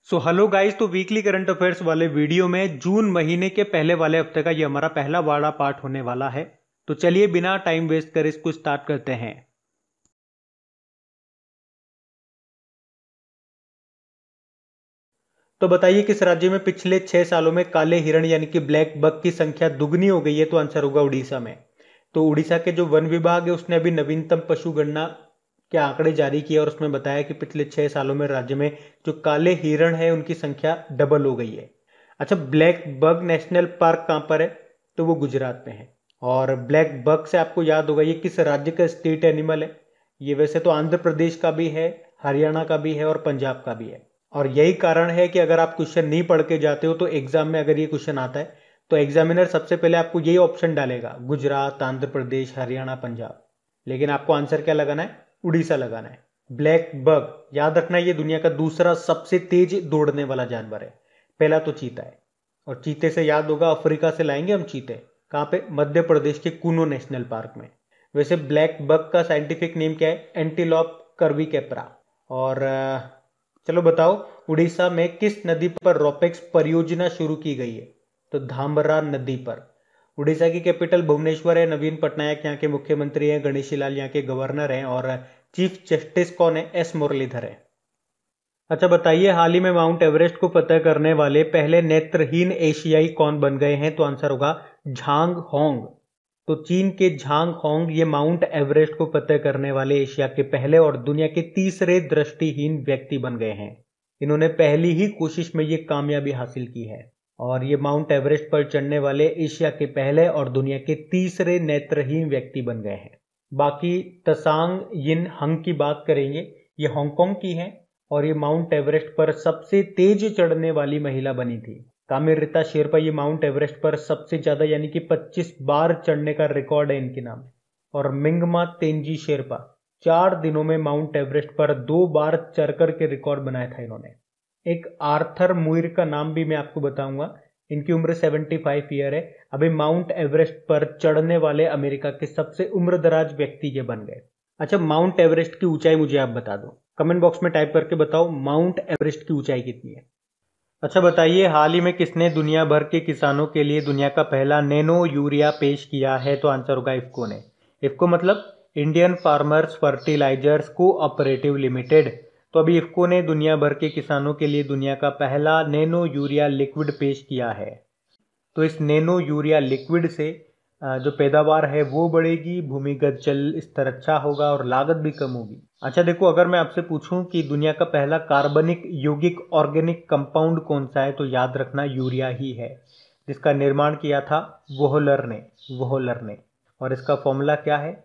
So hello guys, तो weekly current affairs वाले video में जून महीने के पहले वाले हफ्ते का ये हमारा पहला वाला पार्ट होने वाला है। तो चलिए बिना टाइम वेस्ट करे इसको स्टार्ट करते हैं। तो बताइए किस राज्य में पिछले 6 सालों में काले हिरण यानी कि ब्लैक बक की संख्या दुगनी हो गई है? तो आंसर होगा उड़ीसा में। तो उड़ीसा के जो वन विभाग है उसने अभी नवीनतम पशु गणना के आंकड़े जारी किए और उसमें बताया कि पिछले 6 सालों में राज्य में जो काले हिरण है उनकी संख्या डबल हो गई है। अच्छा, ब्लैक बग नेशनल पार्क कहां पर है? तो वो गुजरात में है। और ब्लैक बग से आपको याद होगा ये किस राज्य का स्टेट एनिमल है? ये वैसे तो आंध्र प्रदेश का भी है, हरियाणा का भी है और पंजाब का भी है। और यही कारण है कि अगर आप क्वेश्चन नहीं पढ़ के जाते हो तो एग्जाम में अगर ये क्वेश्चन आता है तो एग्जामिनर सबसे पहले आपको यही ऑप्शन डालेगा, गुजरात, आंध्र प्रदेश, हरियाणा, पंजाब। लेकिन आपको आंसर क्या लगाना है? उड़ीसा लगाना है। ब्लैक बग याद रखना, ये दुनिया का दूसरा सबसे तेज दौड़ने वाला जानवर है। पहला तो चीता है, और चीते से याद होगा अफ्रीका से लाएंगे हम चीते। कहां पे? मध्य प्रदेश के कूनो नेशनल पार्क में। वैसे ब्लैक बग का साइंटिफिक नेम क्या है? एंटीलोप कर्वीकेप्रा। और चलो बताओ, उड़ीसा में किस नदी पर रोपेक्स परियोजना शुरू की गई है? तो धामरा नदी पर। उड़ीसा की कैपिटल भुवनेश्वर है। नवीन पटनायक यहाँ के मुख्यमंत्री हैं, गणेशी लाल यहाँ के गवर्नर हैं, और चीफ जस्टिस कौन है? एस मुरलीधर है। अच्छा बताइए, हाल ही में माउंट एवरेस्ट को फतह करने वाले पहले नेत्रहीन एशियाई कौन बन गए हैं? तो आंसर होगा झांग होंग। तो चीन के झांग होंग ये माउंट एवरेस्ट को फतह करने वाले एशिया के पहले और दुनिया के तीसरे दृष्टिहीन व्यक्ति बन गए हैं। इन्होंने पहली ही कोशिश में ये कामयाबी हासिल की है और ये माउंट एवरेस्ट पर चढ़ने वाले एशिया के पहले और दुनिया के तीसरे नेत्रहीन व्यक्ति बन गए हैं। बाकी तसांग यिन हंग की बात करेंगे, ये हांगकांग की है और ये माउंट एवरेस्ट पर सबसे तेज चढ़ने वाली महिला बनी थी। कामिरिता शेरपा ये माउंट एवरेस्ट पर सबसे ज्यादा यानी कि 25 बार चढ़ने का रिकॉर्ड है इनके नाम। और मिंगमा तेंजी शेरपा 4 दिनों में माउंट एवरेस्ट पर 2 बार चढ़ कर के रिकॉर्ड बनाया था इन्होंने। एक आर्थर मुइर का नाम भी मैं आपको बताऊंगा। इनकी उम्र 75 ईयर है। अभी माउंट एवरेस्ट पर चढ़ने वाले अमेरिका के सबसे उम्रदराज व्यक्ति ये बन गए। अच्छा, माउंट एवरेस्ट की ऊंचाई मुझे आप बता दो, कमेंट बॉक्स में टाइप करके बताओ माउंट एवरेस्ट की ऊंचाई कितनी है। अच्छा बताइए, हाल ही में किसने दुनिया भर के किसानों के लिए दुनिया का पहला नैनो यूरिया पेश किया है? तो आंसर होगा इफ्को ने। इफ्को मतलब Indian farmers fertilisers cooperative limited. तो अभी इफ्को ने दुनिया भर के किसानों के लिए दुनिया का पहला नैनो यूरिया लिक्विड पेश किया है। तो इस नैनो यूरिया लिक्विड से जो पैदावार है वो बढ़ेगी, भूमिगत जल स्तर अच्छा होगा और लागत भी कम होगी। अच्छा देखो, अगर मैं आपसे पूछूं कि दुनिया का पहला कार्बनिक यौगिक ऑर्गेनिक कंपाउंड कौन सा है, तो याद रखना यूरिया ही है, जिसका निर्माण किया था वोहलर ने। और इसका फॉर्मूला क्या है?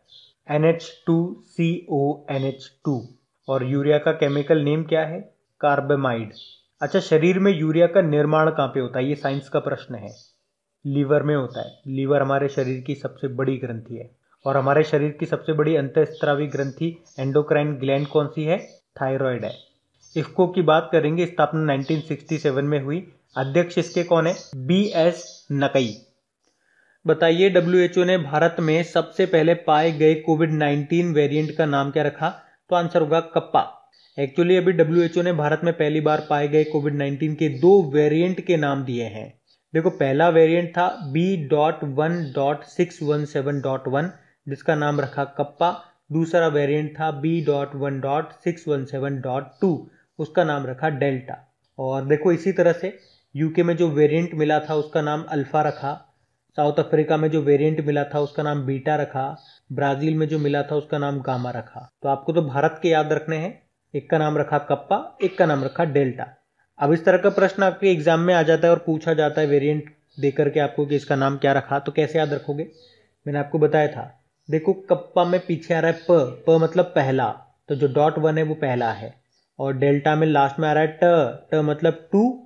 NH2CONH2। और यूरिया का केमिकल नेम क्या है? कार्बामाइड। अच्छा, शरीर में यूरिया का निर्माण कहाँ पे होता है? ये साइंस का प्रश्न है। लीवर में होता है। लीवर हमारे शरीर की सबसे बड़ी ग्रंथि है और हमारे शरीर की सबसे बड़ी अंतःस्रावी ग्रंथि एंडोक्राइन ग्लैंड कौन सी है? थायराइड है। इफ्को की बात करेंगे, स्थापना 1967 में हुई। अध्यक्ष इसके कौन है? BS नकई। बताइए, WHO ने भारत में सबसे पहले पाए गए कोविड-19 वेरिएंट का नाम क्या रखा? तो आंसर होगा कप्पा। एक्चुअली अभी WHO ने भारत में पहली बार पाए गए कोविड-19 के 2 वेरिएंट के नाम दिए हैं। देखो, पहला वेरिएंट था B.1.617.1 जिसका नाम रखा कप्पा। दूसरा वेरिएंट था B.1.617.2 उसका नाम रखा डेल्टा। और देखो, इसी तरह से यूके में जो वेरिएंट मिला था उसका नाम अल्फा रखा। साउथ अफ्रीका में जो वेरिएंट मिला था उसका नाम बीटा रखा। ब्राजील में जो मिला था उसका नाम गामा रखा। तो आपको तो भारत के याद रखने हैं। एक का नाम रखा कप्पा, एक का नाम रखा डेल्टा। अब इस तरह का प्रश्न आपके एग्जाम में आ जाता है और पूछा जाता है वेरिएंट देकर के आपको कि इसका नाम क्या रखा, तो कैसे याद रखोगे? मैंने आपको बताया था। देखो, कप्पा में पीछे आ रहा है प मतलब पहला, तो जो .1 है वो पहला है। और डेल्टा में लास्ट में आ रहा है ट मतलब टू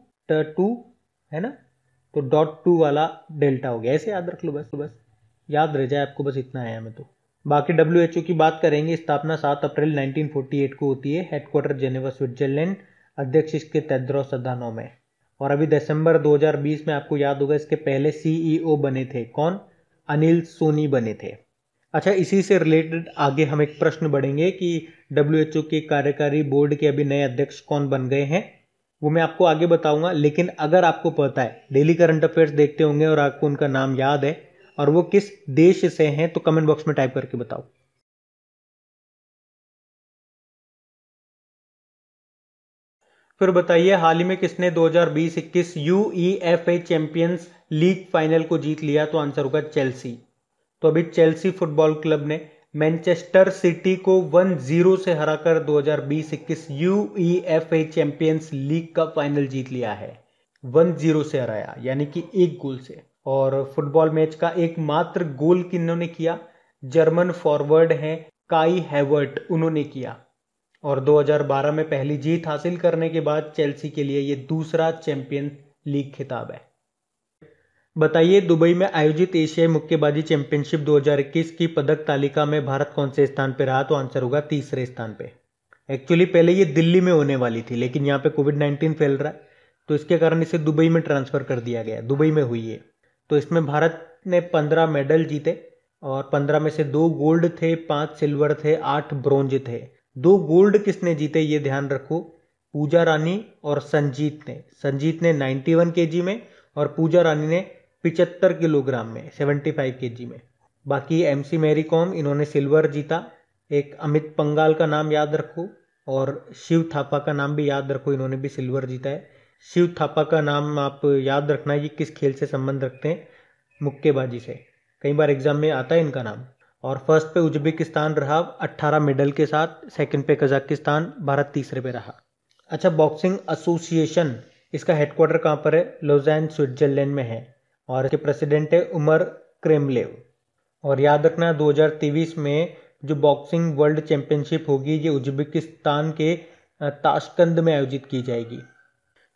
है ना, तो .2 वाला डेल्टा हो गया। ऐसे याद रख लो, बस याद रह जाए आपको, बस इतना है हमें। तो बाकी WHO की बात करेंगे, स्थापना 7 अप्रैल 1948 को होती है। Headquarter Geneva Switzerland. अध्यक्ष इसके तेद्रोस अधानोम है। और अभी दिसंबर 2020 में आपको याद होगा इसके पहले CEO बने थे कौन? अनिल सोनी बने थे। अच्छा, इसी से रिलेटेड आगे हम एक प्रश्न बढ़ेंगे कि WHO के कार्यकारी बोर्ड के अभी नए अध्यक्ष कौन बन गए हैं? वो मैं आपको आगे बताऊंगा। लेकिन अगर आपको पता है, डेली करंट अफेयर्स देखते होंगे और आपको उनका नाम याद है और वो किस देश से हैं, तो कमेंट बॉक्स में टाइप करके बताओ। फिर बताइए, हाल ही में किसने 2020-21 यूईएफए चैंपियंस लीग फाइनल को जीत लिया? तो आंसर होगा चेल्सी। तो अभी चेल्सी फुटबॉल क्लब ने मैनचेस्टर सिटी को 1-0 से हराकर 2020-21 यूईएफए चैंपियंस लीग का फाइनल जीत लिया है। 1-0 से हराया, यानी कि एक गोल से। और फुटबॉल मैच का एकमात्र गोल किन्होंने किया? जर्मन फॉरवर्ड हैं काई हैवर्ट, उन्होंने किया। और 2012 में पहली जीत हासिल करने के बाद चेल्सी के लिए ये दूसरा चैंपियन लीग खिताब है। बताइए, दुबई में आयोजित एशियाई मुक्केबाजी चैंपियनशिप 2021 की पदक तालिका में भारत कौन से स्थान पे रहा? तो आंसर होगा तीसरे स्थान पे। एक्चुअली पहले ये दिल्ली में होने वाली थी, लेकिन यहाँ पे कोविड-19 फैल रहा है, तो इसके कारण इसे दुबई में ट्रांसफर कर दिया गया। दुबई में हुई है। तो इसमें भारत ने 15 मेडल जीते और 15 में से 2 गोल्ड थे, 5 सिल्वर थे, 8 ब्रोंज थे। 2 गोल्ड किसने जीते ये ध्यान रखो, पूजा रानी और संजीत ने। संजीत ने 91 केजी में और पूजा रानी ने 75 किलोग्राम में, 75 केजी में। बाकी एमसी मैरी कॉम, इन्होंने सिल्वर जीता। एक अमित पंघाल का नाम याद रखो और शिव थापा का नाम भी याद रखो, इन्होंने भी सिल्वर जीता है। शिव थापा का नाम आप याद रखना, ये किस खेल से संबंध रखते हैं? मुक्केबाजी से। कई बार एग्जाम में आता है इनका नाम। और फर्स्ट पे उज्बेकिस्तान रहा 18 मेडल के साथ, सेकंड पे कजाकिस्तान, भारत तीसरे पे रहा। अच्छा, बॉक्सिंग एसोसिएशन, इसका हेडक्वार्टर कहाँ पर है? लोज़ान स्विट्जरलैंड में है और इसके प्रेसिडेंट है उमर क्रेमलेव। और याद रखना, 2023 में जो बॉक्सिंग वर्ल्ड चैंपियनशिप होगी ये उज्बेकिस्तान के ताशकंद में आयोजित की जाएगी।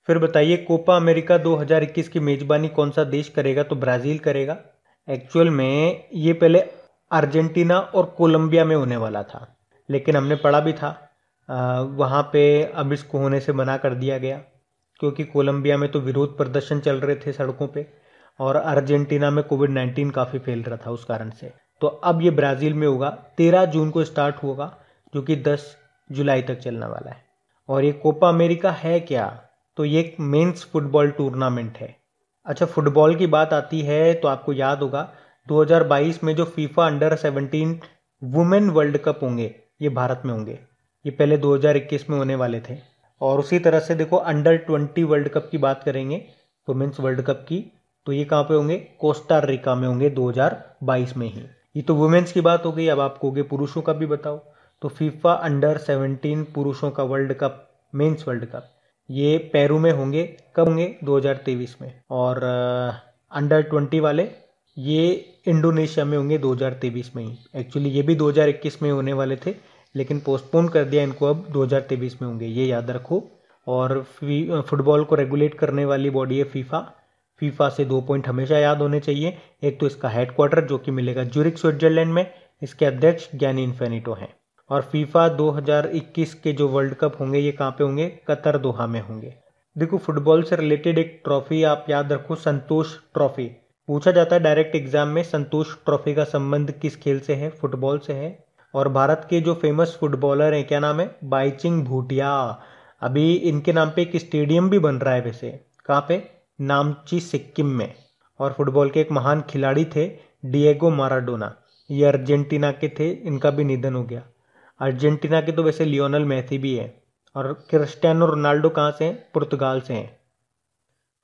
फिर बताइए, कोपा अमेरिका 2021 की मेजबानी कौन सा देश करेगा? तो ब्राजील करेगा। एक्चुअल में ये पहले अर्जेंटीना और कोलंबिया में होने वाला था, लेकिन हमने पढ़ा भी था वहाँ पे अब इसको होने से मना कर दिया गया, क्योंकि कोलंबिया में तो विरोध प्रदर्शन चल रहे थे सड़कों पे और अर्जेंटीना में कोविड-19 काफ़ी फैल रहा था उस कारण से। तो अब ये ब्राज़ील में होगा। 13 जून को स्टार्ट होगा, जो कि 10 जुलाई तक चलने वाला है। और ये कोपा अमेरिका है क्या? तो ये एक मेंस फुटबॉल टूर्नामेंट है। अच्छा, फुटबॉल की बात आती है तो आपको याद होगा 2022 में जो FIFA under 17 women world cup होंगे ये भारत में होंगे। ये पहले 2021 में होने वाले थे। और उसी तरह से देखो, अंडर 20 वर्ल्ड कप की बात करेंगे, वुमेन्स वर्ल्ड कप की, तो ये कहाँ पे होंगे? कोस्टा रिका में होंगे 2022 में ही। ये तो वुमेन्स की बात हो गई। अब आप कहोगे पुरुषों का भी बताओ, तो फीफा अंडर 17 पुरुषों का world cup, mains world cup, ये पेरू में होंगे। कब होंगे? 2023 में। और अंडर 20 वाले ये इंडोनेशिया में होंगे 2023 में ही। एक्चुअली ये भी 2021 में होने वाले थे, लेकिन पोस्टपोन कर दिया इनको, अब 2023 में होंगे, ये याद रखो। और फुटबॉल को रेगुलेट करने वाली बॉडी है फीफा। फीफा से 2 पॉइंट हमेशा याद होने चाहिए। एक तो इसका हेडक्वार्टर जो कि मिलेगा ज्यूरिख स्विट्जरलैंड में, इसके अध्यक्ष गियानी इन्फेनिटो हैं। और फीफा 2021 के जो वर्ल्ड कप होंगे ये कहाँ पे होंगे? कतर, दोहा में होंगे। देखो, फुटबॉल से रिलेटेड एक ट्रॉफी आप याद रखो, संतोष ट्रॉफी। पूछा जाता है डायरेक्ट एग्जाम में, संतोष ट्रॉफी का संबंध किस खेल से है? फुटबॉल से है। और भारत के जो फेमस फुटबॉलर हैं, क्या नाम है? बाईचुंग भूटिया। अभी इनके नाम पे एक स्टेडियम भी बन रहा है वैसे। कहाँ पे? नामची, सिक्किम में। और फुटबॉल के एक महान खिलाड़ी थे डिएगो माराडोना, ये अर्जेंटीना के थे, इनका भी निधन हो गया। अर्जेंटीना के तो वैसे लियोनेल मेसी भी है। और क्रिस्टियानो रोनाल्डो कहाँ से हैं? पुर्तगाल से हैं।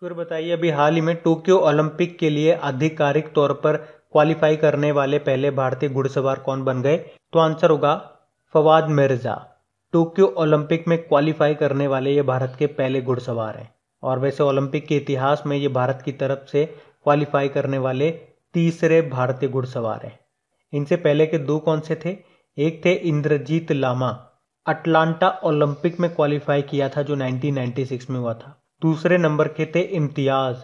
फिर बताइए, अभी हाल ही में टोक्यो ओलंपिक के लिए आधिकारिक तौर पर क्वालिफाई करने वाले पहले भारतीय घुड़सवार कौन बन गए? तो आंसर होगा फवाद मिर्जा। टोक्यो ओलंपिक में क्वालिफाई करने वाले ये भारत के पहले घुड़सवार हैं। और वैसे ओलंपिक के इतिहास में ये भारत की तरफ से क्वालिफाई करने वाले तीसरे भारतीय घुड़सवार हैं। इनसे पहले के 2 कौन से थे? एक थे इंद्रजीत लामा, अटलांटा ओलंपिक में क्वालिफाई किया था जो 1996 में हुआ था। दूसरे नंबर के थे इम्तियाज,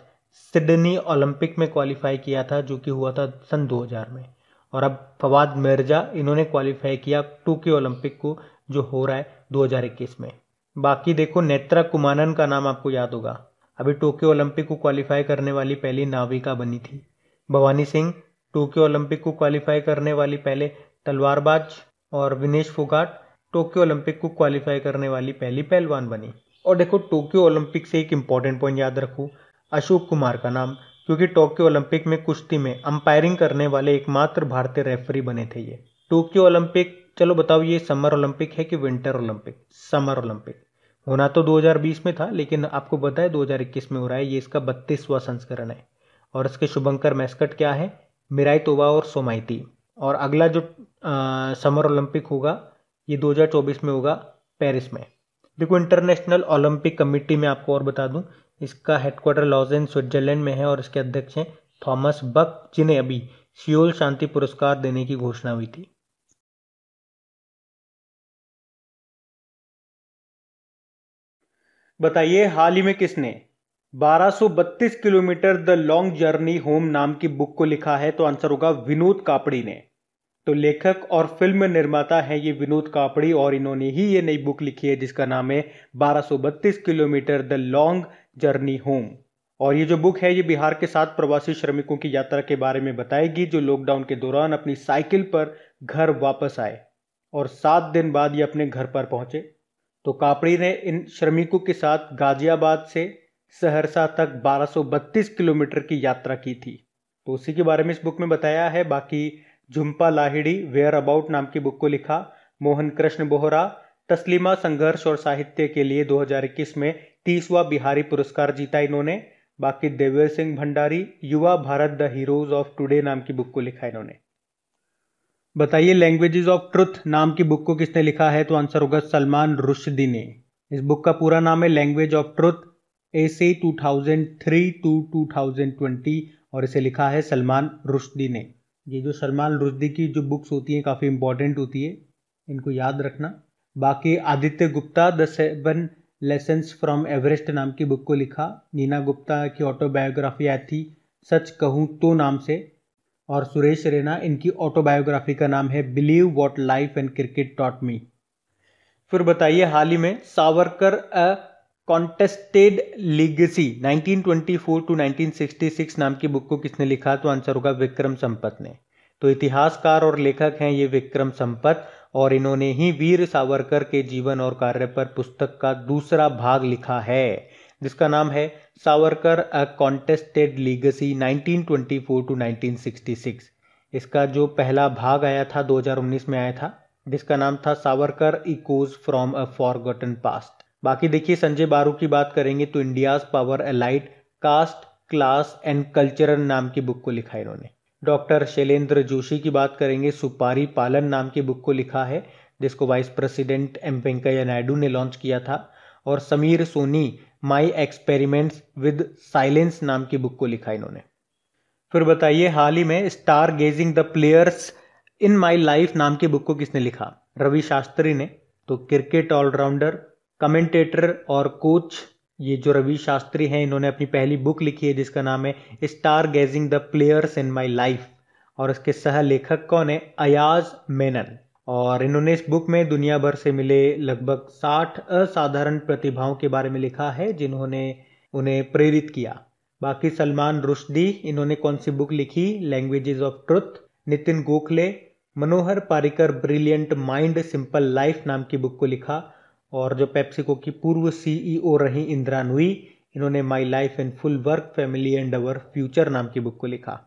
सिडनी ओलंपिक में क्वालिफाई किया था जो कि हुआ था सन 2000 में। और अब फवाद मिर्जा, इन्होंने क्वालिफाई किया टोक्यो ओलंपिक को जो हो रहा है 2021 में। बाकी देखो, नेत्रा कुमानन का नाम आपको याद होगा, अभी टोक्यो ओलंपिक को क्वालिफाई करने वाली पहली नाविका बनी थी। भवानी सिंह, टोक्यो ओलंपिक को क्वालिफाई करने वाली पहले तलवारबाज। और विनेश फोगाट, टोक्यो ओलंपिक को क्वालिफाई करने वाली पहली पहलवान बनी। और देखो टोक्यो ओलंपिक से एक इंपॉर्टेंट पॉइंट याद रखो, अशोक कुमार का नाम, क्योंकि टोक्यो ओलंपिक में कुश्ती में अंपायरिंग करने वाले एकमात्र भारतीय रेफरी बने थे ये। टोक्यो ओलंपिक, चलो बताओ ये समर ओलंपिक है कि विंटर ओलंपिक? Summer Olympic. होना तो 2020 में था, लेकिन आपको पता है 2021 में हो रहा है। ये इसका 32वां संस्करण है और इसके शुभंकर मैस्कट क्या है? मिराई तोबा और सोमाइती। और अगला जो समर ओलंपिक होगा ये 2024 में होगा पेरिस में। देखो इंटरनेशनल ओलंपिक कमेटी में आपको और बता दूं, इसका हेडक्वार्टर लॉजेन स्विट्जरलैंड में है और इसके अध्यक्ष हैं थॉमस बक, जिन्हें अभी सियोल शांति पुरस्कार देने की घोषणा हुई थी। बताइए हाल ही में किसने 1232 kilometre the long journey home नाम की बुक को लिखा है? तो आंसर होगा विनोद कापड़ी ने। तो लेखक और फिल्म निर्माता है ये विनोद कापड़ी और इन्होंने ही ये नई बुक लिखी है जिसका नाम है 1232 kilometre the long journey home. और ये जो बुक है ये बिहार के 7 प्रवासी श्रमिकों की यात्रा के बारे में बताएगी जो लॉकडाउन के दौरान अपनी साइकिल पर घर वापस आए और 7 दिन बाद ये अपने घर पर पहुंचे। तो कापड़ी ने इन श्रमिकों के साथ गाजियाबाद से सहरसा तक 1232 किलोमीटर की यात्रा की थी। तो उसी के बारे में इस बुक में बताया है। बाकी झुम्पा लाहिड़ी वेयर अबाउट नाम की बुक को लिखा मोहन कृष्ण बोहरा। तस्लीमा संघर्ष और साहित्य के लिए 2021 में 30वां बिहारी पुरस्कार जीता इन्होंने। बाकी देवेर सिंह भंडारी युवा Bharat the heroes of today नाम की बुक को लिखा इन्होंने। बताइए लैंग्वेजेस ऑफ ट्रुथ नाम की बुक को किसने लिखा है? तो आंसर होगा सलमान रुश्दी ने। इस बुक का पूरा नाम है language of truth essay 2003 to 2020 और इसे लिखा है सलमान रुश्दी ने। ये जो सलमान रुश्दी की जो बुक्स होती हैं काफ़ी इंपॉर्टेंट होती है, इनको याद रखना। बाकी Aditya Gupta the 7 lessons from Everest नाम की बुक को लिखा। नीना गुप्ता की ऑटोबायोग्राफी आई थी सच कहूँ तो नाम से। और सुरेश रैना, इनकी ऑटोबायोग्राफी का नाम है believe what life and cricket taught me. फिर बताइए हाल ही में सावरकर अ कॉन्टेस्टेड लीगेसी 1924 टू 1966 नाम की बुक को किसने लिखा? तो आंसर होगा विक्रम संपत ने। तो इतिहासकार और लेखक हैं ये विक्रम संपत और इन्होंने ही वीर सावरकर के जीवन और कार्य पर पुस्तक का दूसरा भाग लिखा है जिसका नाम है सावरकर अ कॉन्टेस्टेड लीगेसी 1924 टू 1966। इसका जो पहला भाग आया था 2019 में आया था जिसका नाम था Savarkar echoes from a forgotten past. बाकी देखिए संजय बारू की बात करेंगे तो India's power allied caste class and cultural नाम की बुक को लिखा है इन्होंने। डॉक्टर शैलेंद्र जोशी की बात करेंगे सुपारी पालन नाम की बुक को लिखा है जिसको vice president M Venkaiah Naidu ने लॉन्च किया था। और Sameer Soni my experiments with silence नाम की बुक को लिखा इन्होंने। फिर बताइए हाल ही में stargazing the players in my life नाम की बुक को किसने लिखा? रवि शास्त्री ने। तो क्रिकेट ऑलराउंडर कमेंटेटर और कोच ये जो रवि शास्त्री हैं इन्होंने अपनी पहली बुक लिखी है जिसका नाम है stargazing the players in my life और इसके सह लेखक कौन है? अयाज मेनन। और इन्होंने इस बुक में दुनिया भर से मिले लगभग 60 असाधारण प्रतिभाओं के बारे में लिखा है जिन्होंने उन्हें प्रेरित किया। बाकी सलमान रुश्दी, इन्होंने कौन सी बुक लिखी? Languages of truth. Nitin Gokhale Manohar Parrikar brilliant mind simple life नाम की बुक को लिखा। और जो पेप्सिको की पूर्व सीईओ रही इंदिरा नुई, इन्होंने my life in full work family and our future नाम की बुक को लिखा।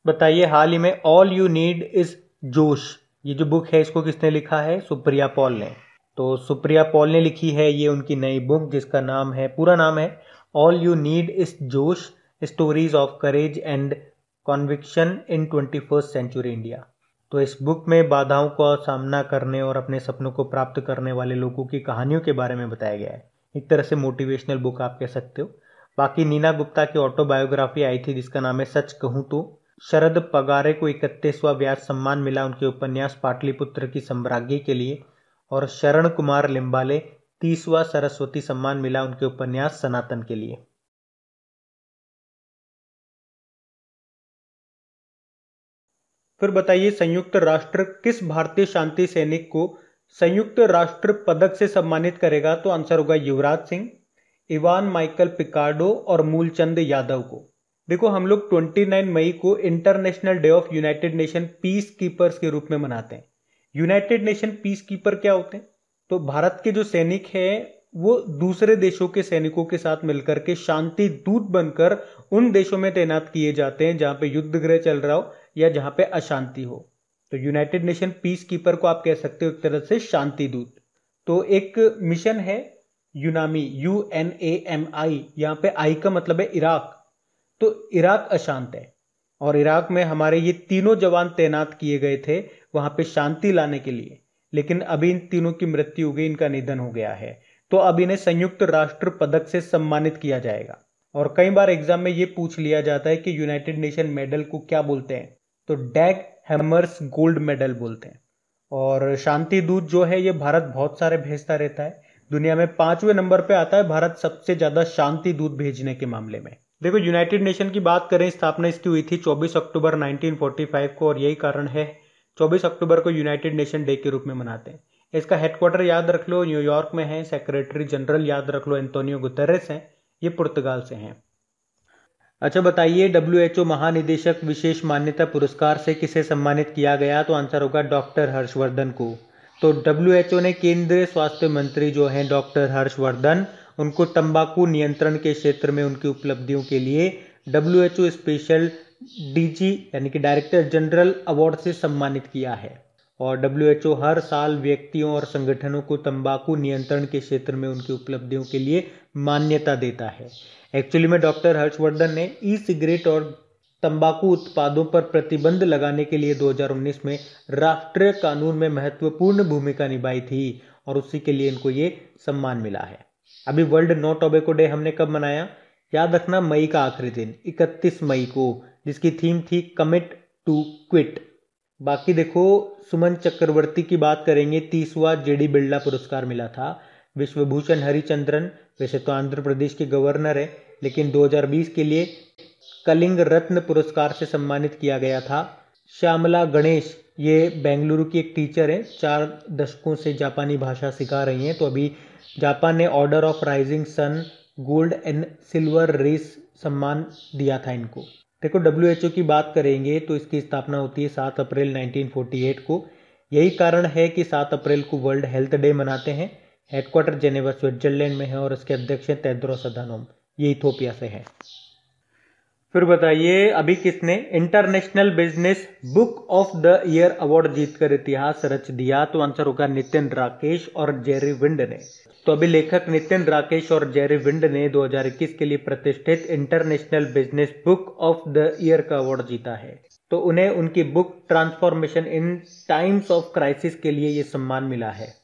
बताइए हाल ही में ऑल यू नीड इज जोश ये जो बुक है इसको किसने लिखा है? सुप्रिया पॉल ने। तो सुप्रिया पॉल ने लिखी है ये उनकी नई बुक जिसका नाम है पूरा नाम है all you need is josh stories of courage and conviction in 21st century India. तो इस बुक में बाधाओं का सामना करने और अपने सपनों को प्राप्त करने वाले लोगों की कहानियों के बारे में बताया गया है। एक तरह से मोटिवेशनल बुक आप कह सकते हो। बाकी नीना गुप्ता की ऑटोबायोग्राफी आई थी जिसका नाम है सच कहूँ तो। शरद पगारे को 31वां व्यास सम्मान मिला उनके उपन्यास पाटलिपुत्र की सम्राज्ञी के लिए। और शरण कुमार लिम्बाले 30वां सरस्वती सम्मान मिला उनके उपन्यास सनातन के लिए। फिर बताइए संयुक्त राष्ट्र किस भारतीय शांति सैनिक को संयुक्त राष्ट्र पदक से सम्मानित करेगा? तो आंसर होगा युवराज सिंह, इवान माइकल पिकार्डो और मूलचंद यादव को। देखो हम लोग 29 मई को international day of United nation peace keepers के रूप में मनाते हैं। यूनाइटेड नेशन पीस कीपर क्या होते हैं? तो भारत के जो सैनिक हैं वो दूसरे देशों के सैनिकों के साथ मिलकर के शांति दूत बनकर उन देशों में तैनात किए जाते हैं जहां पे युद्ध गृह चल रहा हो या जहां पे अशांति हो। तो यूनाइटेड नेशन पीस कीपर को आप कह सकते हो एक तरह से शांति दूत। तो एक मिशन है यूनामी, UNAMI, यहाँ पे आई का मतलब है इराक। तो इराक अशांत है और इराक में हमारे ये तीनों जवान तैनात किए गए थे वहां पे शांति लाने के लिए, लेकिन अभी इन तीनों की मृत्यु हो गई, इनका निधन हो गया है। तो अब इन्हें संयुक्त राष्ट्र पदक से सम्मानित किया जाएगा। और कई बार एग्जाम में ये पूछ लिया जाता है कि यूनाइटेड नेशन मेडल को क्या बोलते हैं, तो डैग हैमर्स गोल्ड मेडल बोलते हैं। और शांति दूत जो है ये भारत बहुत सारे भेजता रहता है, दुनिया में 5वें नंबर पे आता है भारत सबसे ज्यादा शांति दूत भेजने के मामले में। देखो यूनाइटेड नेशन की बात करें, स्थापना इसकी हुई थी 24 अक्टूबर 1945 को, और यही कारण है 24 अक्टूबर को यूनाइटेड नेशन डे के रूप में मनाते हैं। इसका हेडक्वार्टर याद रख लो न्यूयॉर्क में है, सेक्रेटरी जनरल याद रख लो एंटोनियो गुतेरेस हैं, ये पुर्तगाल से हैं। अच्छा बताइए, WHO महानिदेशक विशेष मान्यता पुरस्कार से किसे सम्मानित किया गया, तो आंसर होगा डॉक्टर हर्षवर्धन को। तो WHO ने केंद्रीय स्वास्थ्य मंत्री जो हैं डॉक्टर हर्षवर्धन, उनको तंबाकू नियंत्रण के क्षेत्र में उनकी उपलब्धियों के लिए WHO स्पेशल DG यानी कि डायरेक्टर जनरल अवार्ड से सम्मानित किया है। और WHO हर साल व्यक्तियों और संगठनों को तंबाकू नियंत्रण के क्षेत्र में उनकी उपलब्धियों के लिए मान्यता देता है। एक्चुअली में डॉक्टर हर्षवर्धन ने ई सिगरेट और तंबाकू उत्पादों पर प्रतिबंध लगाने के लिए 2019 में राष्ट्रीय कानून में महत्वपूर्ण भूमिका निभाई थी और उसी के लिए इनको ये सम्मान मिला है। अभी वर्ल्ड नो टोबैको डे हमने कब मनाया, याद रखना मई का आखिरी दिन 31 मई को, जिसकी थीम थी कमिट टू क्विट। बाकी देखो सुमन चक्रवर्ती की बात करेंगे, 30वां JD बिरला पुरस्कार मिला था। विश्वभूषण हरिचंद्रन वैसे तो आंध्र प्रदेश के गवर्नर है, लेकिन 2020 के लिए कलिंग रत्न पुरस्कार से सम्मानित किया गया था। श्यामला गणेश ये बेंगलुरु की एक टीचर है, 4 दशकों से जापानी भाषा सिखा रही हैं। तो अभी जापान ने order of rising sun gold and silver rays सम्मान दिया था इनको। देखो WHO की बात करेंगे तो इसकी स्थापना होती है 7 अप्रैल 1948 को। यही कारण है कि 7 अप्रैल को वर्ल्ड हेल्थ डे मनाते हैं। हेडक्वार्टर जेनेवा स्विट्जरलैंड में है और इसके अध्यक्ष हैं टेड्रोस अधानोम, ये इथोपिया से है। फिर बताइए अभी किसने international business book of the year award जीतकर इतिहास रच दिया, तो आंसर होगा नितिन राकेश और जेरी विंड ने। तो अभी लेखक नितिन राकेश और जेरी विंड ने 2021 के लिए प्रतिष्ठित international business book of the year का अवार्ड जीता है। तो उन्हें उनकी book transformation in times of crisis के लिए ये सम्मान मिला है।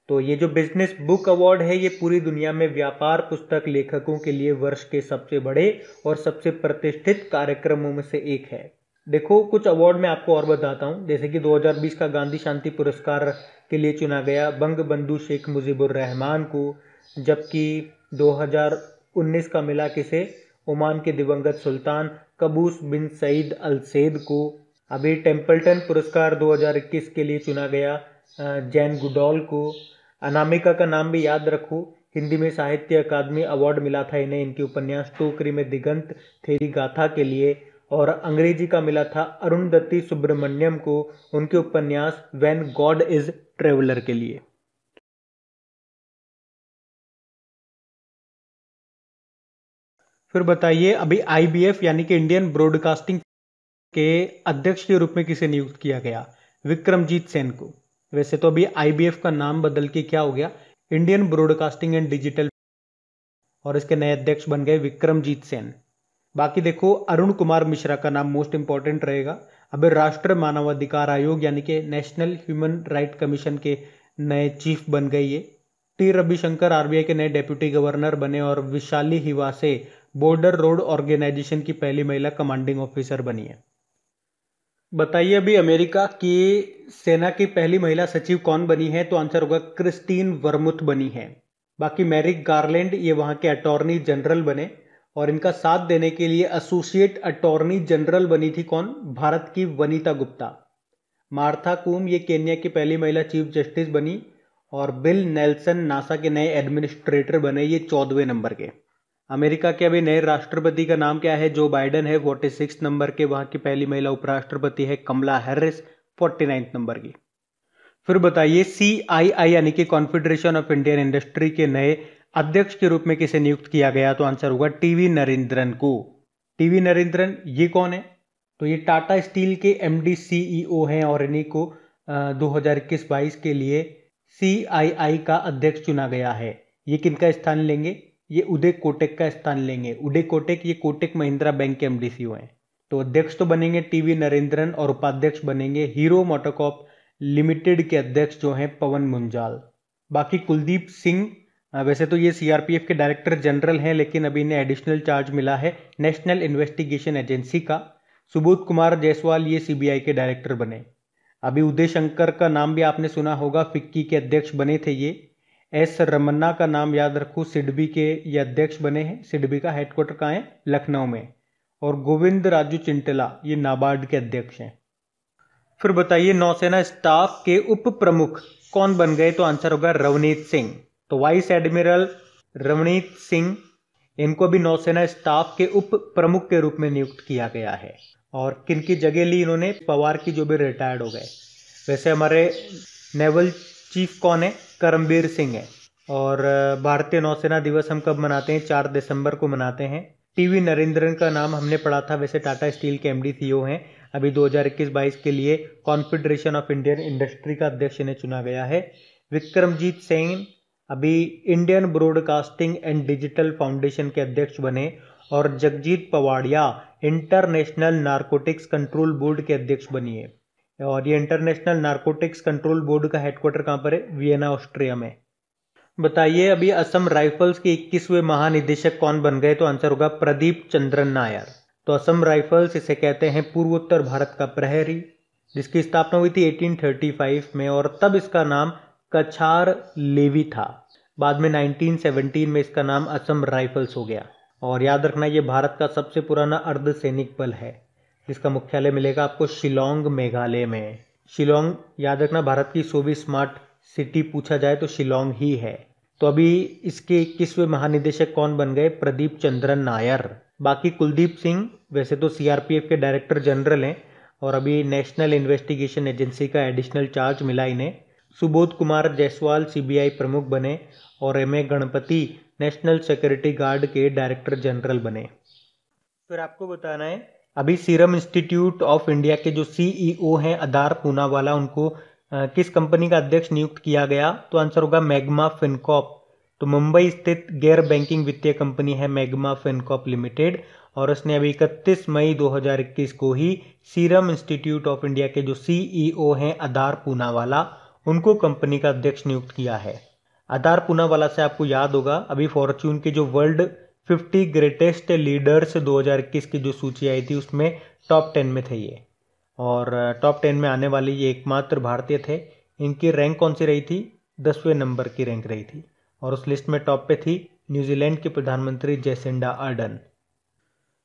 तो ये जो बिजनेस बुक अवार्ड है ये पूरी दुनिया में व्यापार पुस्तक लेखकों के लिए वर्ष के सबसे बड़े और सबसे प्रतिष्ठित कार्यक्रमों में से एक है। देखो कुछ अवार्ड मैं आपको और बताता हूँ, जैसे कि 2020 का गांधी शांति पुरस्कार के लिए चुना गया बंग बंधु शेख मुजीबुर रहमान को, जबकि 2019 का मिला किसे, ओमान के दिवंगत सुल्तान कबूस बिन सईद अल सैद को। अभी टेम्पल्टन पुरस्कार 2021 के लिए चुना गया जैन गुडॉल को। अनामिका का नाम भी याद रखो, हिंदी में साहित्य अकादमी अवार्ड मिला था इन्हें इनके उपन्यास टोकरी में दिगंत थेरी गाथा के लिए। और अंग्रेजी का मिला था अरुणदत्ती सुब्रमण्यम को उनके उपन्यास व्हेन गॉड इज ट्रेवलर के लिए। फिर बताइए अभी IBF यानी कि इंडियन ब्रॉडकास्टिंग के अध्यक्ष के रूप में किसे नियुक्त किया गया, विक्रमजीत सेन को। वैसे तो अभी IBF का नाम बदल के क्या हो गया, इंडियन ब्रॉडकास्टिंग एंड डिजिटल, और इसके नए अध्यक्ष बन गए विक्रमजीत सेन। बाकी देखो अरुण कुमार मिश्रा का नाम मोस्ट इंपॉर्टेंट रहेगा। अभी राष्ट्रीय मानवाधिकार आयोग यानी कि नेशनल ह्यूमन राइट कमीशन के नए चीफ बन गए ये। T रविशंकर RBI के नए डेप्यूटी गवर्नर बने और Vishali Hiwase border road organisation की पहली महिला कमांडिंग ऑफिसर बनी है। बताइए अभी अमेरिका की सेना की पहली महिला सचिव कौन बनी है, तो आंसर होगा क्रिस्टीन वर्मुथ बनी है। बाकी मैरिक गारलैंड ये वहां के अटॉर्नी जनरल बने और इनका साथ देने के लिए एसोसिएट अटॉर्नी जनरल बनी थी कौन, भारत की वनीता गुप्ता। मार्था कूम ये केन्या की पहली महिला चीफ जस्टिस बनी और बिल नेल्सन नासा के नए एडमिनिस्ट्रेटर बने, ये 14वें नंबर के। अमेरिका के अभी नए राष्ट्रपति का नाम क्या है, जो बाइडेन है 46 नंबर के। वहां की पहली महिला उपराष्ट्रपति है कमला हैरिस 49 नंबर की। फिर बताइए CII यानी कि कॉन्फेडरेशन ऑफ इंडियन इंडस्ट्री के नए अध्यक्ष के रूप में किसे नियुक्त किया गया? तो आंसर होगा टीवी नरेंद्रन को। टीवी नरेंद्रन ये कौन है? तो ये टाटा स्टील के एमडी सीईओ हैं और इन्हीं को 2021-22 के लिए सीआईआई का अध्यक्ष चुना गया है। ये किनका स्थान लेंगे? ये उदय कोटक का स्थान लेंगे। उदय कोटक ये कोटक महिंद्रा बैंक के एमडी सीईओ हैं। तो अध्यक्ष तो बनेंगे टीवी नरेंद्रन और उपाध्यक्ष बनेंगे हीरो मोटोकॉर्प लिमिटेड के अध्यक्ष जो हैं पवन मुंजाल। बाकी कुलदीप सिंह, वैसे तो ये सीआरपीएफ के डायरेक्टर जनरल हैं, लेकिन अभी इन्हें एडिशनल चार्ज मिला है नेशनल इन्वेस्टिगेशन एजेंसी का। सुबोध कुमार जायसवाल ये सीबीआई के डायरेक्टर बने। अभी उदय शंकर का नाम भी आपने सुना होगा, फिक्की के अध्यक्ष बने थे ये। एस रमन्ना का नाम याद रखो, सिडबी के ये अध्यक्ष बने हैं। सिडबी का हेडक्वार्टर कहाँ है? लखनऊ में। और गोविंद राजू चिंटला ये नाबार्ड के अध्यक्ष हैं। फिर बताइए नौसेना स्टाफ के उप प्रमुख कौन बन गए? तो आंसर होगा रवनीत सिंह। तो वाइस एडमिरल रवनीत सिंह, इनको भी नौसेना स्टाफ के उप प्रमुख के रूप में नियुक्त किया गया है। और किनकी जगह ली इन्होंने? पवार की, जो भी रिटायर्ड हो गए। वैसे हमारे नेवल चीफ कौन है? करमबीर सिंह है। और भारतीय नौसेना दिवस हम कब मनाते हैं? 4 दिसंबर को मनाते हैं। टीवी नरेंद्रन का नाम हमने पढ़ा था, वैसे टाटा स्टील के एमडी सीईओ हैं। अभी 2021-22 के लिए कॉन्फेडरेशन ऑफ इंडियन इंडस्ट्री का अध्यक्ष इन्हें चुना गया है। विक्रमजीत सिंह अभी Indian Broadcasting and Digital Foundation के अध्यक्ष बने। और Jagjit Pawadia International Narcotics Control Board के अध्यक्ष बनी है। और ये इंटरनेशनल नारकोटिक्स कंट्रोल बोर्ड का हेडक्वार्टर कहाँ पर है? वियना, ऑस्ट्रिया में। बताइए अभी असम राइफल्स के 21वें महानिदेशक कौन बन गए? तो आंसर होगा प्रदीप चंद्रन नायर। तो असम राइफल्स, इसे कहते हैं पूर्वोत्तर भारत का प्रहरी, जिसकी स्थापना हुई थी 1835 में और तब इसका नाम कछार लेवी था। बाद में 1917 में इसका नाम असम राइफल्स हो गया। और याद रखना ये भारत का सबसे पुराना अर्धसैनिक बल है, जिसका मुख्यालय मिलेगा आपको शिलोंग, मेघालय में। शिलोंग याद रखना, भारत की 100वीं स्मार्ट सिटी पूछा जाए तो शिलोंग ही है। तो अभी इसके 21वें महानिदेशक कौन बन गए? प्रदीप चंद्रन नायर। बाकी कुलदीप सिंह वैसे तो सीआरपीएफ के डायरेक्टर जनरल हैं और अभी नेशनल इन्वेस्टिगेशन एजेंसी का एडिशनल चार्ज मिला इन्हें। सुबोध कुमार जायसवाल सीबीआई प्रमुख बने और MA Ganpati national security guard के डायरेक्टर जनरल बने। फिर आपको बताना है अभी सीरम इंस्टीट्यूट ऑफ इंडिया के जो सीईओ हैं अदार पूनावाला, उनको किस कंपनी का अध्यक्ष नियुक्त किया गया? तो आंसर होगा मैग्मा फिनकॉर्प। तो मुंबई स्थित गैर बैंकिंग वित्तीय कंपनी है मैग्मा फिनकॉर्प लिमिटेड और उसने अभी 31 मई 2021 को ही सीरम इंस्टीट्यूट ऑफ इंडिया के जो सीईओ हैं अदार पूनावाला, उनको कंपनी का अध्यक्ष नियुक्त किया है। अदार पूनावाला से आपको याद होगा अभी फॉर्च्यून के जो वर्ल्ड 50 ग्रेटेस्ट लीडर्स 2021 की जो सूची आई थी उसमें टॉप 10 में थे ये, और टॉप 10 में आने वाले ये एकमात्र भारतीय थे। इनकी रैंक कौन सी रही थी? 10वें नंबर की रैंक रही थी और उस लिस्ट में टॉप पे थी न्यूजीलैंड के प्रधानमंत्री जेसिंडा आर्डन।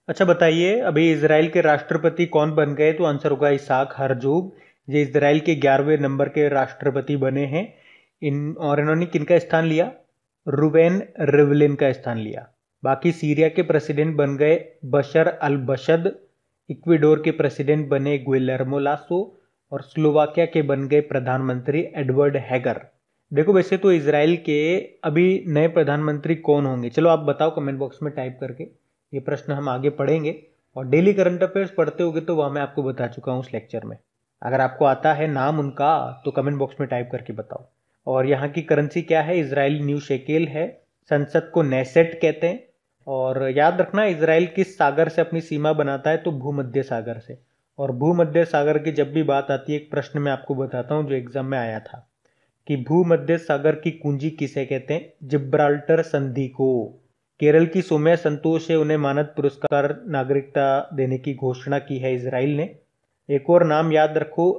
अच्छा बताइए अभी इजराइल के राष्ट्रपति कौन बन गए? तो आंसर होगा इसाक हरजोग। ये इजराइल के 11वें नंबर के राष्ट्रपति बने हैं। इन्होंने किनका स्थान लिया? रुवेन रिवलिन का स्थान लिया। बाकी सीरिया के प्रेसिडेंट बन गए बशर अल बशद, इक्वेडोर के प्रेसिडेंट बने गुइलेर्मो लासो और स्लोवाकिया के बन गए प्रधानमंत्री एडवर्ड हैगर। देखो वैसे तो इजराइल के अभी नए प्रधानमंत्री कौन होंगे, चलो आप बताओ कमेंट बॉक्स में टाइप करके। ये प्रश्न हम आगे पढ़ेंगे और डेली करंट अफेयर्स पढ़ते होगे तो वह मैं आपको बता चुका हूँ उस लेक्चर में। अगर आपको आता है नाम उनका तो कमेंट बॉक्स में टाइप करके बताओ। और यहाँ की करेंसी क्या है? इजराइल न्यू शेकेल है। संसद को नेसेट कहते हैं। और याद रखना इजराइल किस सागर से अपनी सीमा बनाता है? तो भूमध्य सागर से। और भूमध्य सागर की जब भी बात आती है एक प्रश्न मैं आपको बताता हूँ जो एग्जाम में आया था कि भूमध्य सागर की कुंजी किसे कहते हैं? जिब्राल्टर संधि को। केरल की सौम्या संतोष है, उन्हें मानद पुरस्कार नागरिकता देने की घोषणा की है इजराइल ने। एक और नाम याद रखो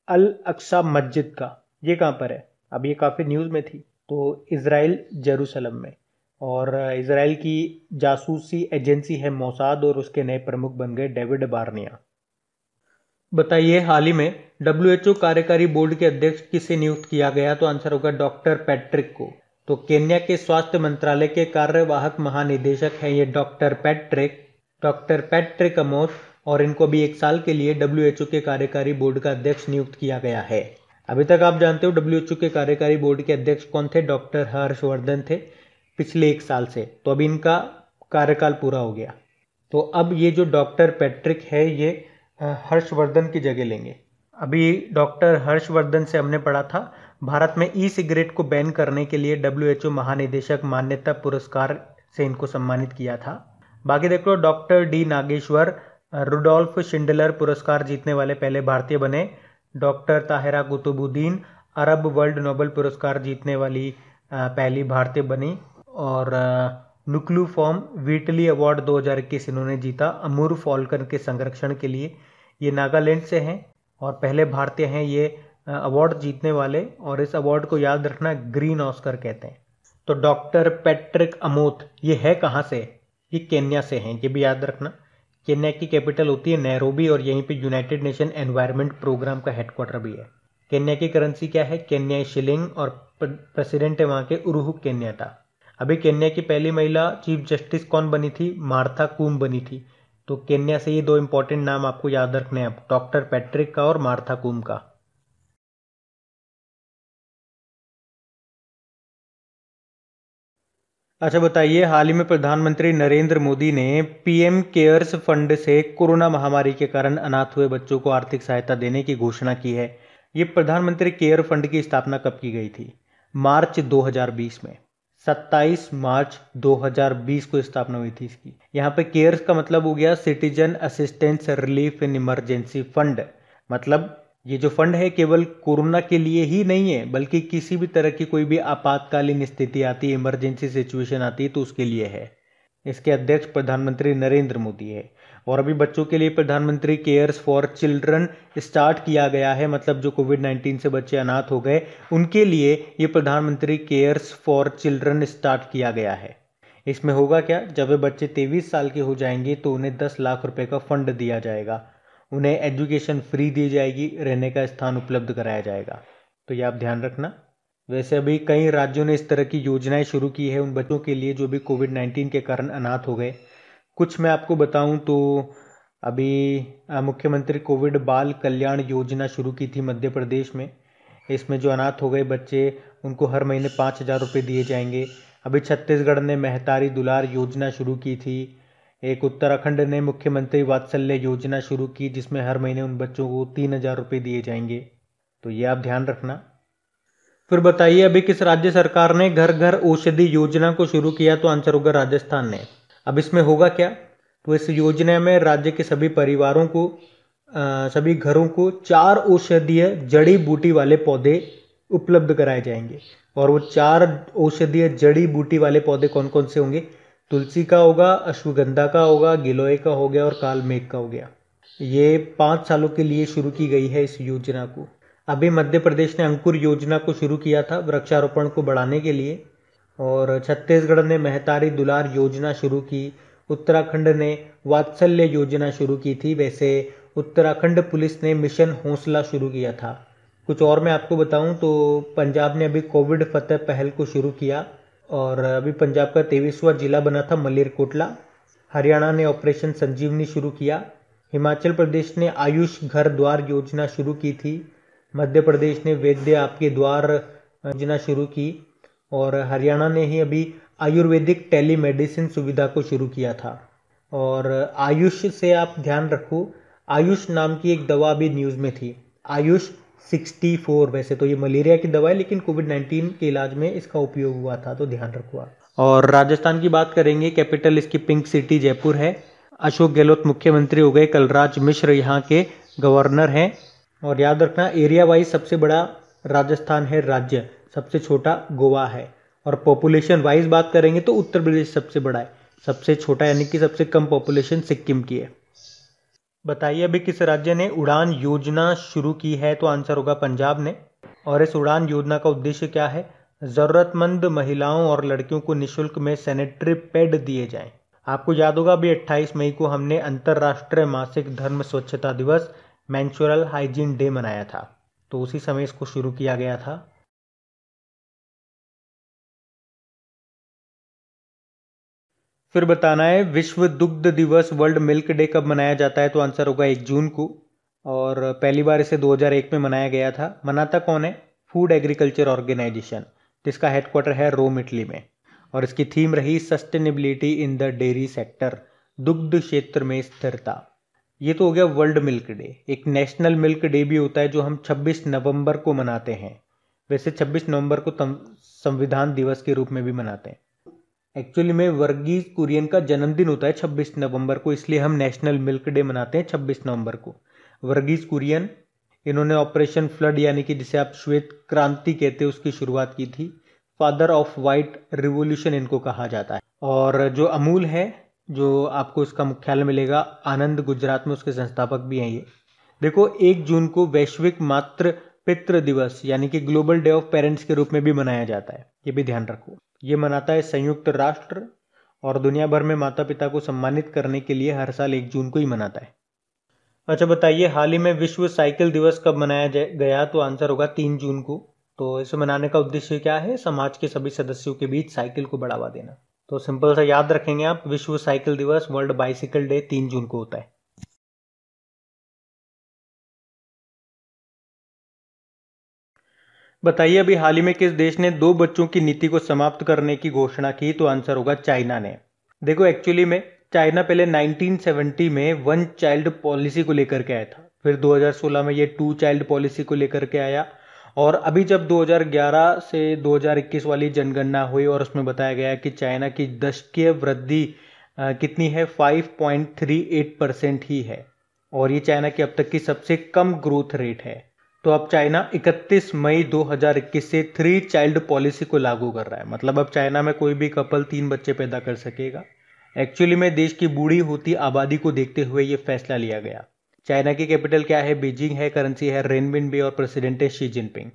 अल अक्सा मस्जिद का, ये कहाँ पर है? अब ये काफ़ी न्यूज़ में थी। तो इजराइल जेरूसलम में। और इजराइल की जासूसी एजेंसी है मोसाद और उसके नए प्रमुख बन गए डेविड बार्निया। बताइए हाल ही में WHO कार्यकारी बोर्ड के अध्यक्ष किसे नियुक्त किया गया? तो आंसर होगा डॉक्टर पैट्रिक को। तो केन्या के स्वास्थ्य मंत्रालय के कार्यवाहक महानिदेशक हैं ये डॉक्टर पैट्रिक अमोस और इनको भी 1 साल के लिए WHO के कार्यकारी बोर्ड का अध्यक्ष नियुक्त किया गया है। अभी तक आप जानते हो WHO के कार्यकारी बोर्ड के अध्यक्ष कौन थे? डॉक्टर हर्षवर्धन थे। पिछले 1 साल से। तो अभी इनका कार्यकाल पूरा हो गया। तो अब ये जो डॉक्टर पैट्रिक है ये हर्षवर्धन की जगह लेंगे। अभी डॉक्टर हर्षवर्धन से हमने पढ़ा था भारत में ई सिगरेट को बैन करने के लिए WHO महानिदेशक मान्यता पुरस्कार से इनको सम्मानित किया था। बाकी देख लो, doctor D Nageshwar Rudolf Schindler पुरस्कार जीतने वाले पहले भारतीय बने। Doctor Tahira Qutubuddin Arab world Nobel पुरस्कार जीतने वाली पहली भारतीय बनी। और नुक्लू फॉर्म व्हीटली अवार्ड 2021 इन्होंने जीता अमूर फॉल्कन के संरक्षण के लिए। ये नागालैंड से हैं और पहले भारतीय हैं ये अवार्ड जीतने वाले। और इस अवार्ड को याद रखना ग्रीन ऑस्कर कहते हैं। तो डॉक्टर पैट्रिक अमोथ ये है कहाँ से? ये केन्या से हैं, ये भी याद रखना। केन्या की कैपिटल होती है नैरोबी और यहीं पे यूनाइटेड नेशन एनवायरनमेंट प्रोग्राम का हेडक्वार्टर भी है। केन्या की करेंसी क्या है? केन्याई शिलिंग। और प्रेसिडेंट है वहाँ के उरुहु केन्याटा। अभी केन्या की पहली महिला चीफ जस्टिस कौन बनी थी? मार्था कूम बनी थी। तो केन्या से ये 2 इंपॉर्टेंट नाम आपको याद रखने हैं, डॉक्टर पैट्रिक का और मार्था कूम का। अच्छा बताइए, हाल ही में प्रधानमंत्री नरेंद्र मोदी ने पीएम केयर्स फंड से कोरोना महामारी के कारण अनाथ हुए बच्चों को आर्थिक सहायता देने की घोषणा की है। ये प्रधानमंत्री केयर फंड की स्थापना कब की गई थी? मार्च 2020 में। 27 मार्च 2020 को स्थापना हुई थी इसकी। यहाँ पे केयर्स का मतलब हो गया citizen assistance relief in emergency fund. मतलब ये जो फंड है केवल कोरोना के लिए ही नहीं है, बल्कि किसी भी तरह की कोई भी आपातकालीन स्थिति आती है, इमरजेंसी सिचुएशन आती है तो उसके लिए है। इसके अध्यक्ष प्रधानमंत्री नरेंद्र मोदी है। और अभी बच्चों के लिए प्रधानमंत्री केयर्स फॉर चिल्ड्रन स्टार्ट किया गया है। मतलब जो कोविड-19 से बच्चे अनाथ हो गए उनके लिए ये प्रधानमंत्री केयर्स फॉर चिल्ड्रन स्टार्ट किया गया है। इसमें होगा क्या, जब वे बच्चे 23 साल के हो जाएंगे तो उन्हें 10 लाख रुपए का फंड दिया जाएगा। उन्हें एजुकेशन फ्री दी जाएगी, रहने का स्थान उपलब्ध कराया जाएगा। तो ये आप ध्यान रखना। वैसे अभी कई राज्यों ने इस तरह की योजनाएं शुरू की है उन बच्चों के लिए जो भी कोविड-19 के कारण अनाथ हो गए। कुछ मैं आपको बताऊं तो अभी मुख्यमंत्री कोविड बाल कल्याण योजना शुरू की थी मध्य प्रदेश में। इसमें जो अनाथ हो गए बच्चे उनको हर महीने 5,000 रुपये दिए जाएंगे। अभी छत्तीसगढ़ ने महतारी दुलार योजना शुरू की थी। एक उत्तराखंड ने मुख्यमंत्री वात्सल्य योजना शुरू की जिसमें हर महीने उन बच्चों को 3,000 रुपये दिए जाएंगे। तो ये आप ध्यान रखना। फिर बताइए, अभी किस राज्य सरकार ने घर घर औषधि योजना को शुरू किया? तो आंसर होगा राजस्थान ने। अब इसमें होगा क्या, तो इस योजना में राज्य के सभी परिवारों को सभी घरों को 4 औषधीय जड़ी बूटी वाले पौधे उपलब्ध कराए जाएंगे। और वो 4 औषधीय जड़ी बूटी वाले पौधे कौन कौन से होंगे? तुलसी का होगा, अश्वगंधा का होगा, गिलोय का हो गया और कालमेघ का हो गया। ये 5 सालों के लिए शुरू की गई है इस योजना को। अभी मध्य प्रदेश ने अंकुर योजना को शुरू किया था वृक्षारोपण को बढ़ाने के लिए। और छत्तीसगढ़ ने महतारी दुलार योजना शुरू की। उत्तराखंड ने वात्सल्य योजना शुरू की थी। वैसे उत्तराखंड पुलिस ने मिशन हौसला शुरू किया था। कुछ और मैं आपको बताऊं तो पंजाब ने अभी कोविड फतेह पहल को शुरू किया और अभी पंजाब का 23वां जिला बना था मलेरकोटला। हरियाणा ने ऑपरेशन संजीवनी शुरू किया। हिमाचल प्रदेश ने आयुष घर द्वार योजना शुरू की थी। मध्य प्रदेश ने वैद्य आपके द्वार योजना शुरू की। और हरियाणा ने ही अभी आयुर्वेदिक टेलीमेडिसिन सुविधा को शुरू किया था। और आयुष से आप ध्यान रखो, आयुष नाम की एक दवा भी न्यूज़ में थी, आयुष 64। वैसे तो ये मलेरिया की दवा है लेकिन कोविड-19 के इलाज में इसका उपयोग हुआ था, तो ध्यान रखो आप। और राजस्थान की बात करेंगे, कैपिटल इसकी पिंक सिटी जयपुर है। अशोक गहलोत मुख्यमंत्री हो गए, कलराज मिश्र यहाँ के गवर्नर हैं। और याद रखना, एरिया वाइज सबसे बड़ा राजस्थान है राज्य, सबसे छोटा गोवा है। और पॉपुलेशन वाइज बात करेंगे तो उत्तर प्रदेश सबसे बड़ा है, सबसे छोटा यानी कि सबसे कम पॉपुलेशन सिक्किम की है। बताइए अभी किस राज्य ने उड़ान योजना शुरू की है? तो आंसर होगा पंजाब ने। और इस उड़ान योजना का उद्देश्य क्या है? जरूरतमंद महिलाओं और लड़कियों को निःशुल्क में सैनिटरी पैड दिए जाएं। आपको याद होगा अभी 28 मई को हमने अंतर्राष्ट्रीय मासिक धर्म स्वच्छता दिवस मेंस्ट्रुअल हाइजीन डे मनाया था, तो उसी समय इसको शुरू किया गया था। फिर बताना है विश्व दुग्ध दिवस वर्ल्ड मिल्क डे कब मनाया जाता है? तो आंसर होगा 1 जून को। और पहली बार इसे 2001 में मनाया गया था। मनाता कौन है? फूड एग्रीकल्चर ऑर्गेनाइजेशन, जिसका हेडक्वार्टर है रोम इटली में। और इसकी थीम रही sustainability in the dairy sector, दुग्ध क्षेत्र में स्थिरता। ये तो हो गया वर्ल्ड मिल्क डे। एक नेशनल मिल्क डे भी होता है जो हम 26 नवंबर को मनाते हैं। वैसे 26 नवंबर को संविधान दिवस के रूप में भी मनाते हैं। एक्चुअली में वर्गीज कुरियन का जन्मदिन होता है 26 नवंबर को, इसलिए हम नेशनल मिल्क डे मनाते हैं 26 नवंबर को। वर्गीज कुरियन, इन्होंने ऑपरेशन फ्लड यानी कि जिसे आप श्वेत क्रांति कहते हैं उसकी शुरुआत की थी। फादर ऑफ वाइट रिवॉल्यूशन इनको कहा जाता है। और जो अमूल है, जो आपको इसका मुख्यालय मिलेगा आनंद गुजरात में, उसके संस्थापक भी हैं ये। देखो 1 जून को वैश्विक मातृ पितृ दिवस यानी कि ग्लोबल डे ऑफ पेरेंट्स के रूप में भी मनाया जाता है, ये भी ध्यान रखो। ये मनाता है संयुक्त राष्ट्र और दुनिया भर में माता पिता को सम्मानित करने के लिए हर साल 1 जून को ही मनाता है। अच्छा बताइए, हाल ही में विश्व साइकिल दिवस कब मनाया गया? तो आंसर होगा 3 जून को। तो इसे मनाने का उद्देश्य क्या है? समाज के सभी सदस्यों के बीच साइकिल को बढ़ावा देना। तो सिंपल सा याद रखेंगे आप, विश्व साइकिल दिवस, वर्ल्ड बाइसिकल डे 3 जून को होता है। बताइए अभी हाल ही में किस देश ने 2 बच्चों की नीति को समाप्त करने की घोषणा की? तो आंसर होगा चाइना ने। देखो एक्चुअली में चाइना पहले 1970 में 1 चाइल्ड पॉलिसी को लेकर के आया था, फिर 2016 में ये 2 चाइल्ड पॉलिसी को लेकर के आया, और अभी जब 2011 से 2021 वाली जनगणना हुई और उसमें बताया गया कि चाइना की दशकीय वृद्धि कितनी है, 5.38% ही है, और ये चाइना की अब तक की सबसे कम ग्रोथ रेट है। तो अब चाइना 31 मई 2021 से 3 चाइल्ड पॉलिसी को लागू कर रहा है। मतलब अब चाइना में कोई भी कपल 3 बच्चे पैदा कर सकेगा। एक्चुअली में देश की बूढ़ी होती आबादी को देखते हुए ये फैसला लिया गया। चाइना की कैपिटल क्या है? बीजिंग है, करेंसी है रेनमिनबी और प्रेसिडेंट है शी जिनपिंग।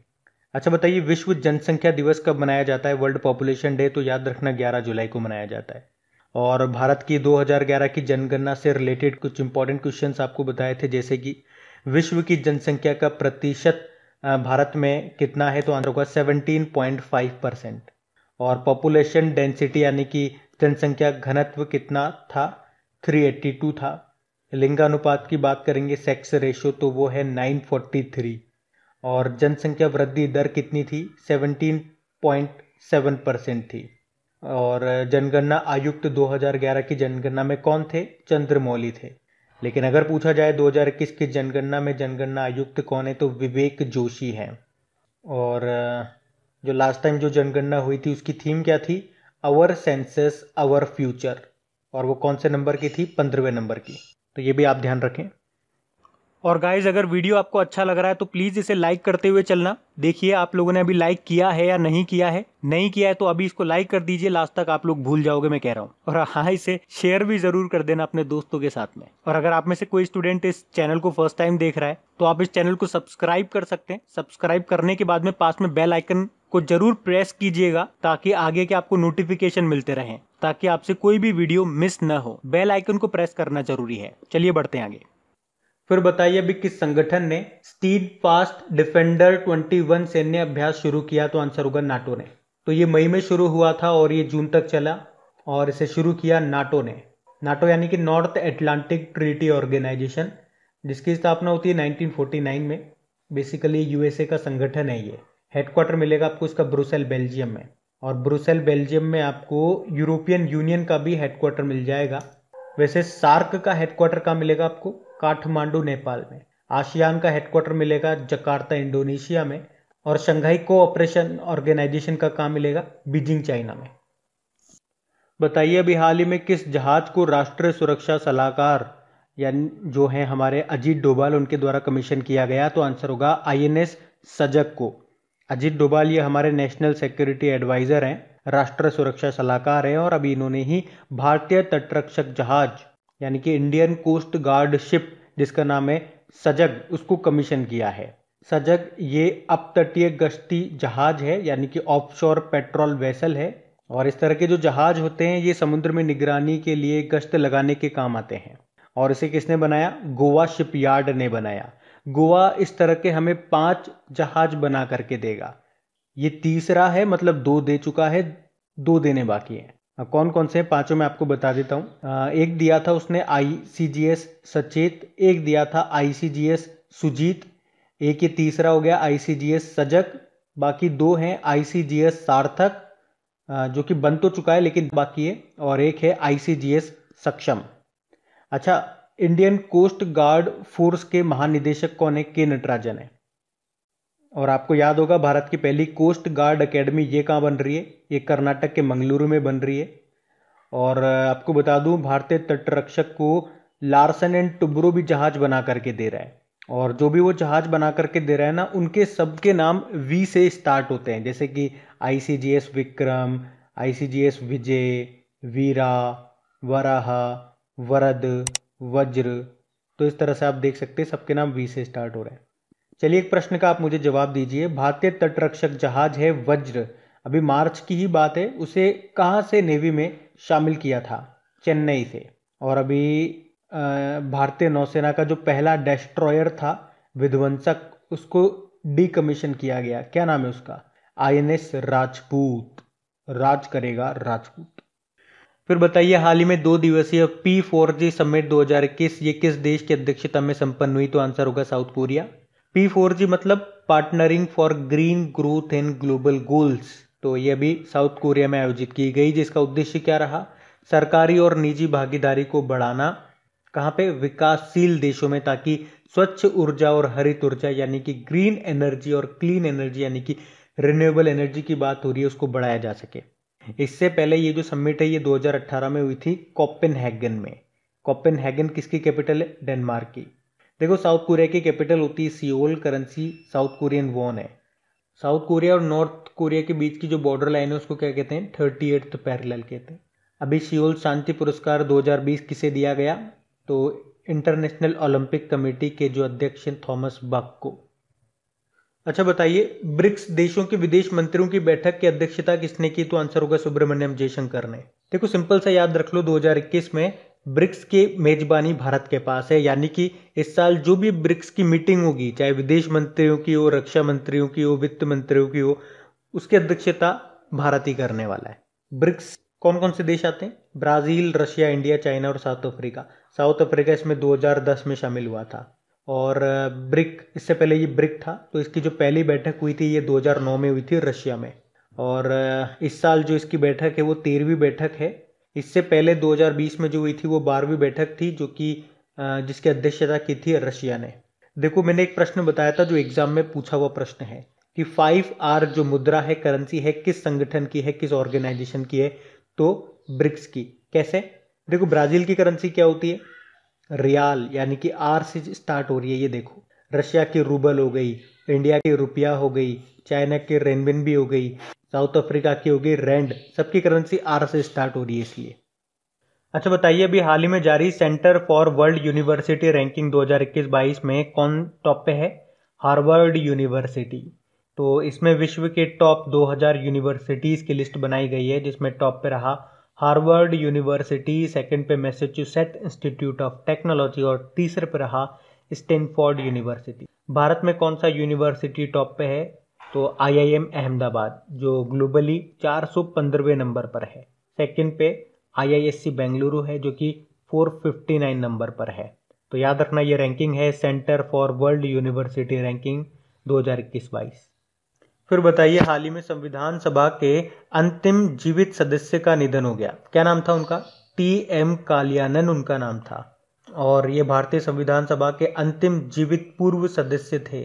अच्छा बताइए, विश्व जनसंख्या दिवस कब मनाया जाता है? वर्ल्ड पॉपुलेशन डे, तो याद रखना 11 जुलाई को मनाया जाता है। और भारत की 2011 की जनगणना से रिलेटेड कुछ इंपॉर्टेंट क्वेश्चंस आपको बताए थे, जैसे कि विश्व की जनसंख्या का प्रतिशत भारत में कितना है? तो आंसर होगा 17.5%। और पॉपुलेशन डेंसिटी यानी कि जनसंख्या घनत्व कितना था? 382 था। लिंगानुपात की बात करेंगे, सेक्स रेशियो, तो वो है 943। और जनसंख्या वृद्धि दर कितनी थी? 17.7% थी। और जनगणना आयुक्त 2011 की जनगणना में कौन थे? चंद्रमौली थे। लेकिन अगर पूछा जाए 2021 की जनगणना में जनगणना आयुक्त कौन है, तो विवेक जोशी हैं। और जो लास्ट टाइम जो जनगणना हुई थी उसकी थीम क्या थी? Our census our future. और वो कौन से नंबर की थी? 15वें नंबर की। तो ये भी आप ध्यान रखें। और गाइज अगर वीडियो आपको अच्छा लग रहा है तो प्लीज़ इसे लाइक करते हुए चलना। देखिए आप लोगों ने अभी लाइक किया है या नहीं किया है। नहीं किया है तो अभी इसको लाइक कर दीजिए, लास्ट तक आप लोग भूल जाओगे मैं कह रहा हूँ। और हाँ, इसे शेयर भी जरूर कर देना अपने दोस्तों के साथ में। और अगर आप में से कोई स्टूडेंट इस चैनल को फर्स्ट टाइम देख रहा है तो आप इस चैनल को सब्सक्राइब कर सकते हैं। सब्सक्राइब करने के बाद में पास में बेल आइकन को जरूर प्रेस कीजिएगा ताकि आगे के आपको नोटिफिकेशन मिलते रहें, ताकि आपसे कोई भी वीडियो मिस न हो। बेल आइकन को प्रेस करना जरूरी है। चलिए बढ़ते हैं आगे। फिर बताइए अभी किस संगठन ने स्टीड फास्ट डिफेंडर 21 सैन्य अभ्यास शुरू किया? तो आंसर होगा नाटो ने। तो ये मई में शुरू हुआ था और ये जून तक चला, और इसे शुरू किया नाटो ने। नाटो यानी कि नॉर्थ एटलांटिक ट्रीटी ऑर्गेनाइजेशन, जिसकी स्थापना होती है 1949 में। बेसिकली यूएसए का संगठन है ये। हेडक्वार्टर मिलेगा आपको इसका ब्रुसेल बेल्जियम में, और ब्रुसेल बेल्जियम में आपको यूरोपियन यूनियन का भी हेडक्वार्टर मिल जाएगा। वैसे सार्क का हेडक्वार्टर कहाँ मिलेगा आपको? काठमांडू नेपाल में। आसियान का हेडक्वार्टर मिलेगा जकार्ता इंडोनेशिया में, और शंघाई कोऑपरेशन ऑर्गेनाइजेशन का कहाँ मिलेगा? बीजिंग चाइना में। बताइए अभी हाल ही में किस जहाज को राष्ट्रीय सुरक्षा सलाहकार यानी जो है हमारे अजीत डोभाल, उनके द्वारा कमीशन किया गया? तो आंसर होगा आईएनएस सजग को। अजीत डोभाल ये हमारे नेशनल सिक्योरिटी एडवाइजर हैं, राष्ट्रीय सुरक्षा सलाहकार हैं, और अभी इन्होंने ही भारतीय तटरक्षक जहाज यानी कि इंडियन कोस्ट गार्ड शिप, जिसका नाम है सजग, उसको कमीशन किया है। सजग ये अपतटीय गश्ती जहाज है यानी कि ऑफशोर पेट्रोल वेसल है, और इस तरह के जो जहाज होते हैं ये समुद्र में निगरानी के लिए गश्त लगाने के काम आते हैं। और इसे किसने बनाया? गोवा शिपयार्ड ने बनाया। गोवा इस तरह के हमें 5 जहाज बना करके देगा। ये तीसरा है, मतलब 2 दे चुका है, 2 देने बाकी हैं। कौन कौन से हैं? 5 मैं आपको बता देता हूँ। एक दिया था उसने आईसीजीएस सचेत, एक दिया था आईसीजीएस सुजीत, एक ये तीसरा हो गया आईसीजीएस सजग, बाकी 2 हैं आईसीजीएस सार्थक जो कि बन तो चुका है लेकिन बाकी है, और एक है ICGS सक्षम। अच्छा, इंडियन कोस्ट गार्ड फोर्स के महानिदेशक कौन है? के नटराजन है। और आपको याद होगा भारत की पहली कोस्ट गार्ड एकेडमी ये कहाँ बन रही है? ये कर्नाटक के मंगलुरु में बन रही है। और आपको बता दूं, भारतीय तटरक्षक को लार्सन एंड टुब्रो भी जहाज बना करके दे रहा है, और जो भी वो जहाज बना करके दे रहा है ना, उनके सबके नाम वी से स्टार्ट होते हैं, जैसे कि ICGS विक्रम, ICGS विजय, वीरा, वराहा, वरद, वज्र। तो इस तरह से आप देख सकते हैं सबके नाम वी से स्टार्ट हो रहे हैं। चलिए, एक प्रश्न का आप मुझे जवाब दीजिए। भारतीय तटरक्षक जहाज है वज्र, अभी मार्च की ही बात है, उसे कहाँ से नेवी में शामिल किया था? चेन्नई से। और अभी भारतीय नौसेना का जो पहला डेस्ट्रॉयर था विध्वंसक, उसको डीकमीशन किया गया, क्या नाम है उसका? INS राजपूत। राज करेगा राजपूत। फिर बताइए, हाल ही में 2 दिवसीय P4G समिट 2021 ये किस देश की अध्यक्षता में संपन्न हुई? तो आंसर होगा साउथ कोरिया। P4G मतलब partnering for green growth and global goals. तो ये अभी साउथ कोरिया में आयोजित की गई, जिसका उद्देश्य क्या रहा? सरकारी और निजी भागीदारी को बढ़ाना। कहाँ पे? विकासशील देशों में, ताकि स्वच्छ ऊर्जा और हरित ऊर्जा यानी कि ग्रीन एनर्जी और क्लीन एनर्जी यानी कि रिन्यूएबल एनर्जी की बात हो रही है, उसको बढ़ाया जा सके। इससे पहले ये जो समिट है ये 2018 में हुई थी कोपेनहेगन में। कोपेनहेगन किसकी कैपिटल है? डेनमार्क की। देखो, साउथ कोरिया की कैपिटल होती है Seoul, currency south Korean von है। साउथ कोरिया और नॉर्थ कोरिया के बीच की जो बॉर्डर लाइन है उसको क्या कहते हैं? 38th पैरेलल कहते हैं। अभी सियोल शांति पुरस्कार 2020 किसे दिया गया? तो इंटरनेशनल ओलंपिक कमेटी के जो अध्यक्ष हैं थॉमस बक को। अच्छा बताइए, ब्रिक्स देशों के विदेश मंत्रियों की बैठक की अध्यक्षता किसने की? तो आंसर होगा सुब्रमण्यम जयशंकर ने। देखो, सिंपल सा याद रख लो, 2021 में ब्रिक्स की मेजबानी भारत के पास है, यानी कि इस साल जो भी ब्रिक्स की मीटिंग होगी, चाहे विदेश मंत्रियों की हो, रक्षा मंत्रियों की हो, वित्त मंत्रियों की हो, उसकी अध्यक्षता भारत ही करने वाला है। ब्रिक्स कौन कौन से देश आते हैं? ब्राजील, रशिया, इंडिया, चाइना और साउथ अफ्रीका। साउथ अफ्रीका इसमें 2010 में शामिल हुआ था। और ब्रिक, इससे पहले ये ब्रिक था, तो इसकी जो पहली बैठक हुई थी ये 2009 में हुई थी रशिया में। और इस साल जो इसकी बैठक है वो 13वीं बैठक है। इससे पहले 2020 में जो हुई थी वो 12वीं बैठक थी, जो कि जिसकी अध्यक्षता की थी रशिया ने। देखो, मैंने एक प्रश्न बताया था जो एग्जाम में पूछा हुआ प्रश्न है कि 5R जो मुद्रा है, करेंसी है, किस संगठन की है, किस ऑर्गेनाइजेशन की है? तो ब्रिक्स की। कैसे? देखो, ब्राजील की करेंसी क्या होती है? रियाल, यानी कि R से स्टार्ट हो रही है, ये देखो। रशिया की रूबल हो गई, इंडिया की रुपया हो गई, चाइना की रेनबिन हो गई, साउथ अफ्रीका की हो गई रैंड, सबकी करेंसी R से स्टार्ट हो रही है इसलिए। अच्छा बताइए, अभी हाल ही में जारी centre for world university ranking 2021-22 में कौन टॉप पे है? Harvard university. तो इसमें विश्व के टॉप 2000 यूनिवर्सिटीज की लिस्ट बनाई गई है, जिसमें टॉप पे रहा हार्वर्ड यूनिवर्सिटी, सेकंड पे मैसेच्यूसेट्स इंस्टीट्यूट ऑफ टेक्नोलॉजी और तीसरे पे रहा स्टैनफोर्ड यूनिवर्सिटी। भारत में कौन सा यूनिवर्सिटी टॉप पे है? तो IIM अहमदाबाद, जो ग्लोबली 415वें नंबर पर है। सेकंड पे IISc बेंगलुरु है, जो कि 459 नंबर पर है। तो याद रखना, ये रैंकिंग है centre for world university ranking 2021-22। फिर बताइए, हाल ही में संविधान सभा के अंतिम जीवित सदस्य का निधन हो गया, क्या नाम था उनका? TM कालियानन उनका नाम था। और ये भारतीय संविधान सभा के अंतिम जीवित पूर्व सदस्य थे।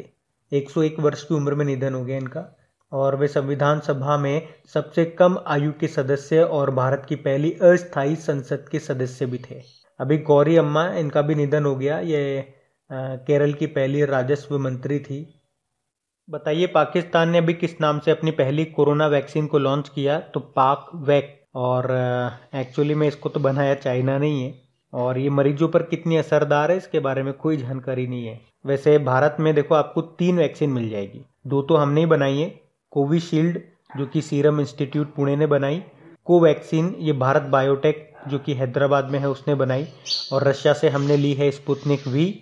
101 वर्ष की उम्र में निधन हो गया इनका। और वे संविधान सभा में सबसे कम आयु के सदस्य और भारत की पहली अस्थायी संसद के सदस्य भी थे। अभी गौरी अम्मा, इनका भी निधन हो गया। ये केरल की पहली राजस्व मंत्री थी। बताइए, पाकिस्तान ने अभी किस नाम से अपनी पहली कोरोना वैक्सीन को लॉन्च किया? तो पाक वैक। और एक्चुअली में इसको तो बनाया चाइना नहीं है। और ये मरीजों पर कितनी असरदार है इसके बारे में कोई जानकारी नहीं है। वैसे भारत में देखो, आपको 3 वैक्सीन मिल जाएगी। 2 तो हमने ही बनाई है, कोविशील्ड जो कि सीरम इंस्टीट्यूट पुणे ने बनाई, कोवैक्सीन ये भारत बायोटेक जो कि हैदराबाद में है उसने बनाई, और रशिया से हमने ली है स्पुतनिक V।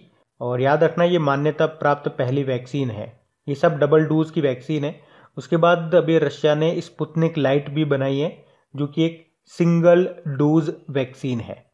और याद रखना, ये मान्यता प्राप्त पहली वैक्सीन है। ये सब डबल डोज की वैक्सीन है। उसके बाद अभी रशिया ने स्पुतनिक लाइट भी बनाई है, जो कि एक सिंगल डोज वैक्सीन है।